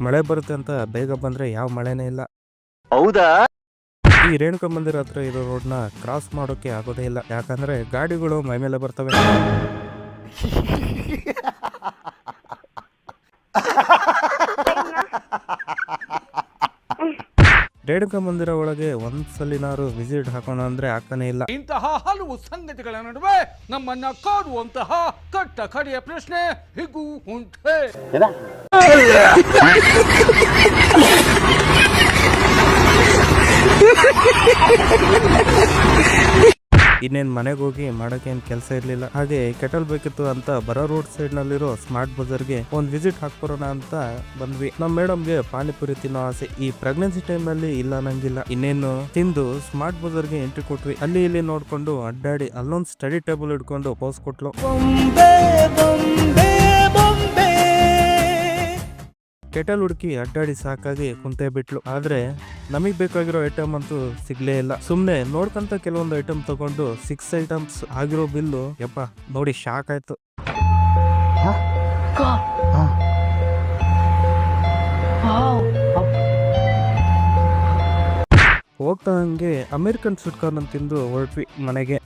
ಮಳೆ ಬರುತ್ತೆ ಅಂತ ಬೇಗ ಬಂದ್ರೆ ಯಾವ ಮಳೆನೇ ಇಲ್ಲ. ಹೌದಾ? ಈ ರೇಣುಕಾ ಮಂದಿರ ಹತ್ರ ಇರೋ ರೋಡ್ನ ಕ್ರಾಸ್ ಮಾಡೋಕೆ ಆಗೋದೇ ಇಲ್ಲ, ಯಾಕಂದ್ರೆ ಗಾಡಿಗಳು ಮೈ ಮೇಲೆ ಬರ್ತವೆ. ರೇಣುಕಾ ಮಂದಿರ ಒಳಗೆ ಒಂದ್ಸಲಿನಾರು ವಿಸಿಟ್ ಹಾಕೋಣ ಅಂದ್ರೆ ಆಗ್ತಾನೆ ಇಲ್ಲ. ಇಂತಹ ಹಲವು ಸಂಗತಿಗಳ ನಡುವೆ ನಮ್ಮನ್ನ ಕಾಡುವಂತಹ ಕಟ್ಟ ಕಡೆಯ ಪ್ರಶ್ನೆ ಹೀಗೂ ಉಂಟೆ. ಇನ್ನೇನ್ ಮನೆಗೆ ಹೋಗಿ ಮಾಡಕ್ಕೆ ಏನ್ ಕೆಲಸ ಇರ್ಲಿಲ್ಲ, ಹಾಗೆ ಕೆಟಲ್ ಬೇಕಿತ್ತು ಅಂತ ಬರೋ ರೋಡ್ ಸೈಡ್ ನಲ್ಲಿರೋ ಸ್ಮಾರ್ಟ್ ಬಜಾರ್ಗೆ ಒಂದ್ ವಿಸಿಟ್ ಹಾಕ್ಬರೋಣ ಅಂತ ಬಂದ್ವಿ. ನಮ್ ಮೇಡಮ್ಗೆ ಪಾನಿಪುರಿ ತಿನ್ನೋ ಆಸೆ ಈ ಪ್ರೆಗ್ನೆನ್ಸಿ ಟೈಮ್ ಅಲ್ಲಿ ಇಲ್ಲ ನಂಗಿಲ್ಲ. ಇನ್ನೇನು ತಿಂದು ಸ್ಮಾರ್ಟ್ ಬಜಾರ್ಗೆ ಎಂಟ್ರಿ ಕೊಟ್ವಿ. ಅಲ್ಲಿ ಇಲ್ಲಿ ನೋಡ್ಕೊಂಡು ಅಡ್ಡಾಡಿ ಅಲ್ಲೊಂದ್ ಸ್ಟಡಿ ಟೇಬಲ್ ಹಿಡ್ಕೊಂಡು ಪೋಸ್ ಕೊಟ್ಲು. ಕೆಟಲ್ ಹುಡುಕಿ ಅಡ್ಡಾಡಿ ಸಾಕಾಗಿ ಕುಂತೇ ಬಿಟ್ಲು. ಆದ್ರೆ ನಮಗ್ ಬೇಕಾಗಿರೋ ಐಟಮ್ ಅಂತೂ ಸಿಗ್ಲೇ ಇಲ್ಲ. ಸುಮ್ನೆ ನೋಡ್ಕಂತ ಕೆಲವೊಂದು ಐಟಮ್ ತಗೊಂಡು 6 ಐಟಮ್ಸ್ ಆಗಿರೋ ಬಿಲ್ಲು ಯಪ್ಪ ನೋಡಿ ಶಾಕ್ ಆಯ್ತು. ಹೋಗ್ತಾ ಹಂಗೆ ಅಮೆರಿಕನ್ ಸ್ವೀಟ್ ಕಾರ್ನ್ ತಿಂದು ಹೊರಟ್ವಿ ಮನೆಗೆ.